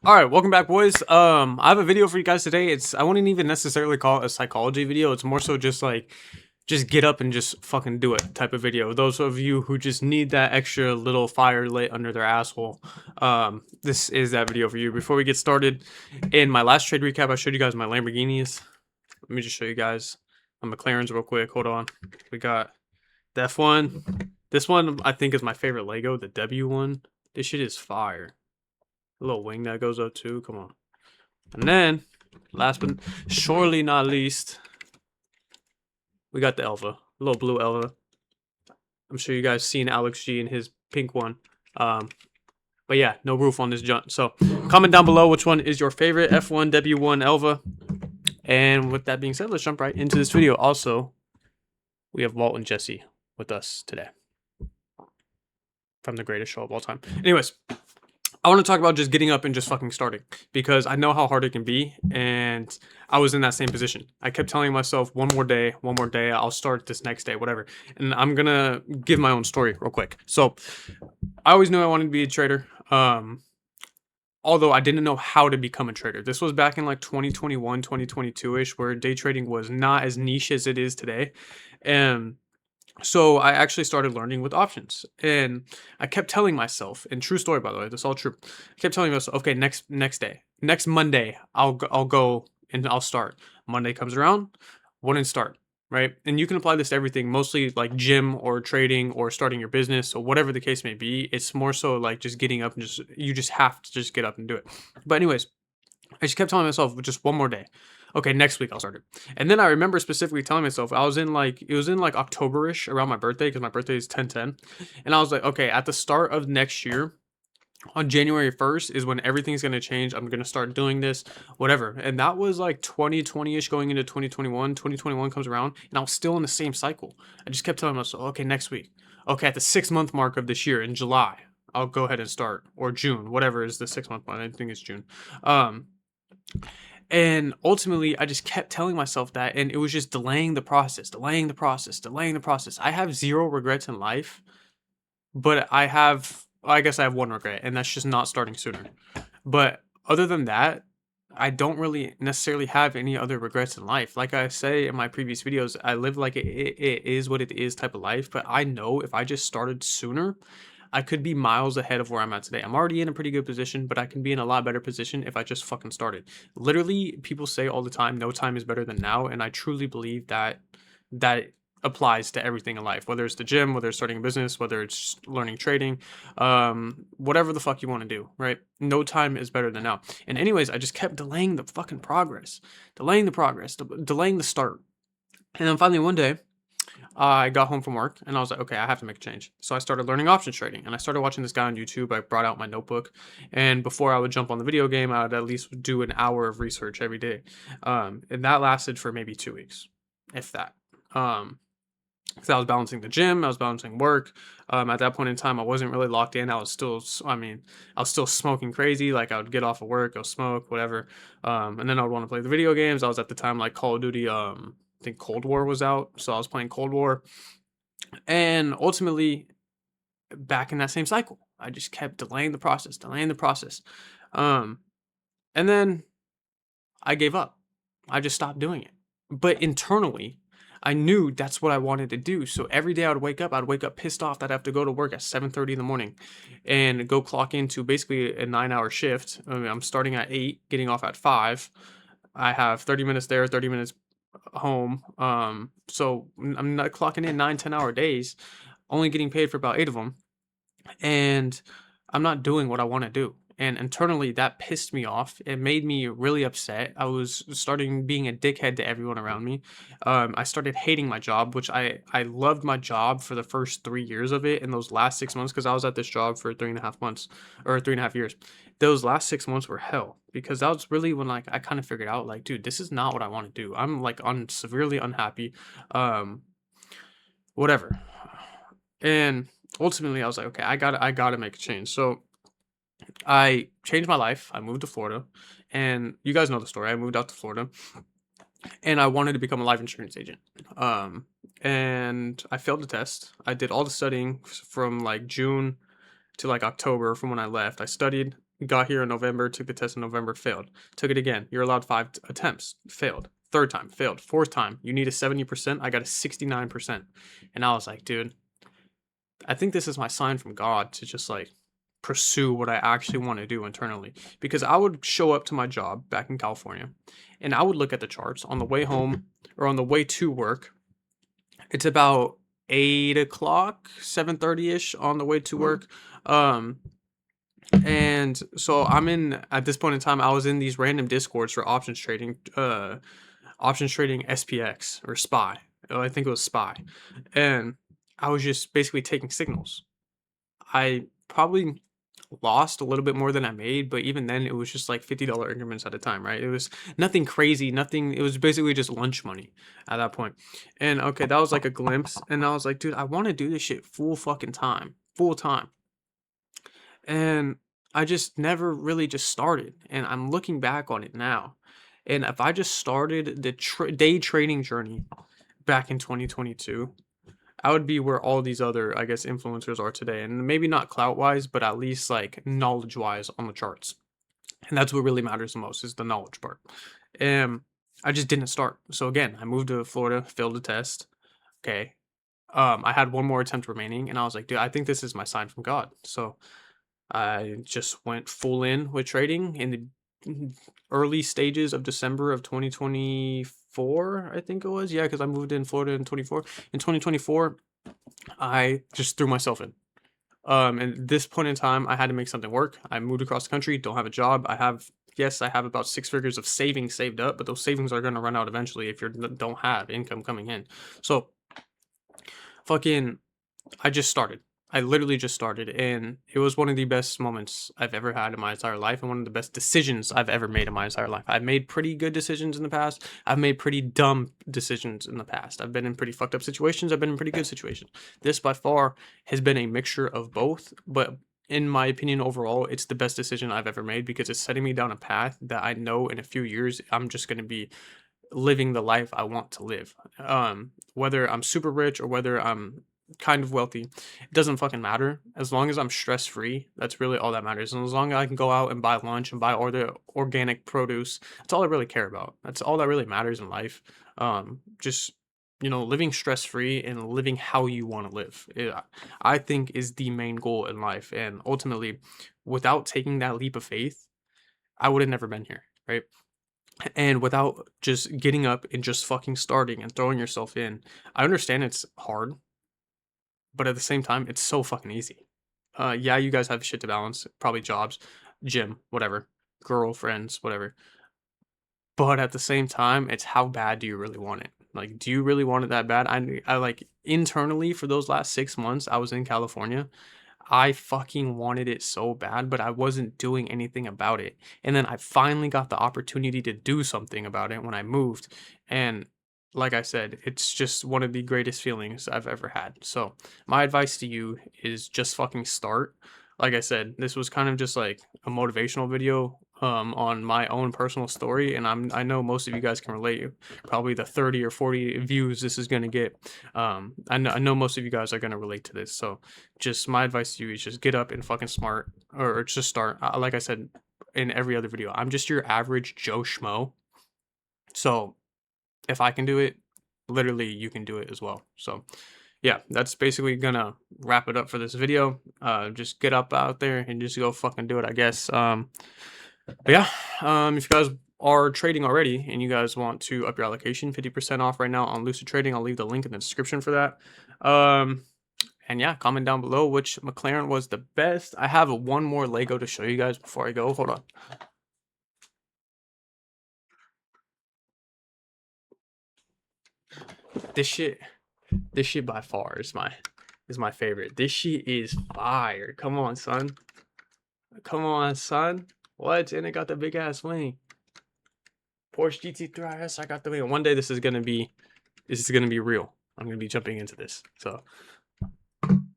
All right, welcome back, boys. I have a video for you guys today. I wouldn't even necessarily call it a psychology video. It's more so just like, just get up and just fucking do it type of video. Those of you who just need that extra little fire lit under their asshole, this is that video for you. Before we get started, in my last trade recap, I showed you guys my Lamborghinis. Let me just show you guys my McLarens real quick. Hold on. We got the F1. This one I think is my favorite Lego, the W one. This shit is fire. A little wing that goes up too. Come on. And then, last but surely not least, we got the Elva. A little blue Elva. I'm sure you guys seen Alex G in his pink one. But yeah, no roof on this junk. So comment down below which one is your favorite F1 W1 Elva. And with that being said, let's jump right into this video. Also, we have Walt and Jesse with us today from the greatest show of all time. Anyways, I want to talk about just getting up and just fucking starting, because I know how hard it can be, and I was in that same position. I kept telling myself, one more day, I'll start this next day, whatever. And I'm gonna give my own story real quick. So I always knew I wanted to be a trader, although I didn't know how to become a trader. This was back in like 2021, 2022-ish, where day trading was not as niche as it is today. And so I actually started learning with options, and I kept telling myself, and true story by the way, this is all true. I kept telling myself, okay, next day, next Monday, I'll go and I'll start. Monday comes around, wouldn't start, right? And you can apply this to everything, mostly like gym or trading or starting your business or whatever the case may be. It's more so like just getting up and you just have to just get up and do it. But anyways, I just kept telling myself just one more day. Okay, next week I'll start it. And then I remember specifically telling myself it was in like October-ish around my birthday, because my birthday is 10/10. And I was like, okay, at the start of next year, on January 1st is when everything's going to change. I'm going to start doing this, whatever. And that was like 2020-ish going into 2021. 2021 comes around and I was still in the same cycle. I just kept telling myself, okay, next week. Okay, at the 6-month mark of this year in July, I'll go ahead and start, or June, whatever is the 6-month mark. I think it's June. And ultimately, I just kept telling myself that, and it was just delaying the process, delaying the process, delaying the process. I have zero regrets in life, but I guess I have one regret, and that's just not starting sooner. But other than that, I don't really necessarily have any other regrets in life. Like I say in my previous videos, I live like it is what it is type of life, but I know if I just started sooner, I could be miles ahead of where I'm at today. I'm already in a pretty good position, but I can be in a lot better position if I just fucking started. Literally, people say all the time, no time is better than now, and I truly believe that applies to everything in life, whether it's the gym, whether it's starting a business, whether it's learning trading, whatever the fuck you want to do, right? No time is better than now. And anyways, I just kept delaying the fucking progress, delaying the progress, delaying the start. And then finally one day, I got home from work and I was like, okay, I have to make a change. So I started learning options trading, and I started watching this guy on YouTube. I brought out my notebook, and before I would jump on the video game, I would at least do an hour of research every day. And that lasted for maybe 2 weeks, if that. Because I was balancing the gym, I was balancing work. At that point in time, I wasn't really locked in. I was still, I was still smoking crazy. Like I would get off of work, go smoke, whatever. And then I would want to play the video games. I was at the time like Call of Duty. I think Cold War was out, so I was playing Cold War. And ultimately, back in that same cycle, I just kept delaying the process, delaying the process. Um, and then I gave up. I just stopped doing it. But internally, I knew that's what I wanted to do. So every day I'd wake up pissed off that I have to go to work at 7:30 in the morning and go clock into basically a 9-hour shift. I mean, I'm starting at 8, getting off at 5. I have 30 minutes there, 30 minutes home. So I'm not clocking in 9, 10-hour days, only getting paid for about 8 of them, and I'm not doing what I want to do. And internally, that pissed me off. It made me really upset. I was starting being a dickhead to everyone around me. I started hating my job, which I loved my job for the first 3 years of it. In those last 6 months, because I was at this job for 3.5 months, or 3.5 years. Those last 6 months were hell, because that was really when like I kind of figured out like, dude, this is not what I want to do. I'm like severely unhappy. Um, Whatever. And ultimately, I was like, okay, I gotta make a change. So I changed my life. I moved to Florida, and you guys know the story. I moved out to Florida, and I wanted to become a life insurance agent. Um, and I failed the test. I did all the studying from like June to like October from when I left. I studied, got here in November, took the test in November, failed. Took it again. You're allowed 5 attempts, failed. Third time, failed. Fourth time, you need a 70%. I got a 69%. And I was like, dude, I think this is my sign from God to just like pursue what I actually want to do internally. Because I would show up to my job back in California and I would look at the charts on the way home or on the way to work. It's about 8 o'clock, 7:30 ish on the way to work. And so I'm in at this point in time, I was in these random discords for options trading SPX or SPY. I think it was SPY. And I was just basically taking signals. I probably lost a little bit more than I made, but even then it was just like $50 increments at a time, right? It was nothing crazy, nothing. It was basically just lunch money at that point. And okay, that was like a glimpse. And I was like, dude, I want to do this shit full fucking time, full time. And I just never really just started. And I'm looking back on it now. And if I just started the day trading journey back in 2022, I would be where all these other, I guess, influencers are today. And maybe not clout wise, but at least like knowledge wise on the charts. And that's what really matters the most is the knowledge part. And I just didn't start. So again, I moved to Florida, failed the test. Okay. I had one more attempt remaining, and I was like, dude, I think this is my sign from God. So I just went full in with trading in the early stages of December of 2024, I think it was. Yeah, because I moved in Florida in 24. In 2024, I just threw myself in. And at this point in time, I had to make something work. I moved across the country, don't have a job. Yes, I have about 6 figures of savings saved up, but those savings are going to run out eventually if you don't have income coming in. So, fucking I just started. I literally just started, and it was one of the best moments I've ever had in my entire life, and one of the best decisions I've ever made in my entire life. I've made pretty good decisions in the past. I've made pretty dumb decisions in the past. I've been in pretty fucked up situations. I've been in pretty good situations. This, by far, has been a mixture of both, but in my opinion, overall, it's the best decision I've ever made because it's setting me down a path that I know in a few years I'm just going to be living the life I want to live. Whether I'm super rich or whether I'm kind of wealthy, it doesn't fucking matter. As long as I'm stress free, that's really all that matters. And as long as I can go out and buy lunch and buy all the organic produce, that's all I really care about. That's all that really matters in life. Just living stress free and living how you want to live. I think is the main goal in life. And ultimately, without taking that leap of faith, I would have never been here, right? And without just getting up and just fucking starting and throwing yourself in, I understand it's hard, but at the same time, it's so fucking easy. Yeah, you guys have shit to balance, probably jobs, gym, whatever, girlfriends, whatever. But at the same time, it's how bad do you really want it? Like, do you really want it that bad? I like internally for those last 6 months, I was in California. I fucking wanted it so bad, but I wasn't doing anything about it. And then I finally got the opportunity to do something about it when I moved. And like I said, it's just one of the greatest feelings I've ever had. So, my advice to you is just fucking start. Like I said, this was kind of just like a motivational video on my own personal story, and I know most of you guys can relate. Probably the 30 or 40 views this is going to get. I know most of you guys are going to relate to this. So just my advice to you is just get up and fucking smart or just start. Like I said in every other video, I'm just your average Joe Schmo. So if I can do it, literally you can do it as well. So yeah, that's basically gonna wrap it up for this video. Just get up out there and just go fucking do it, I guess. But yeah, if you guys are trading already and you guys want to up your allocation, 50% off right now on Lucid Trading. I'll leave the link in the description for that. And yeah, comment down below which McLaren was the best. I have one more Lego to show you guys before I go. Hold on. This shit by far is my favorite. This shit is fire. Come on, son. Come on, son. What? And it got the big ass wing. Porsche GT3 RS. I got the wing. One day this is gonna be real. I'm gonna be jumping into this. So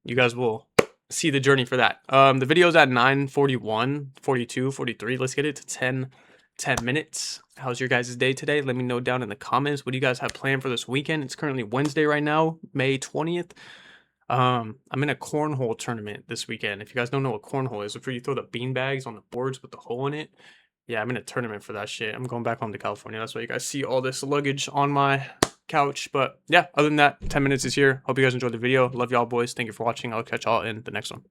you guys will see the journey for that. The video's at 9:41, 42, 43. Let's get it to 10 minutes. How's your guys' day today? Let me know down in the comments. What do you guys have planned for this weekend? It's currently Wednesday right now, May 20th. I'm in a cornhole tournament this weekend. If you guys don't know what cornhole is, it's where you throw the bean bags on the boards with the hole in it. Yeah, I'm in a tournament for that shit. I'm going back home to California. That's why you guys see all this luggage on my couch. But yeah, other than that, 10 minutes is here. Hope you guys enjoyed the video. Love y'all boys. Thank you for watching. I'll catch y'all in the next one.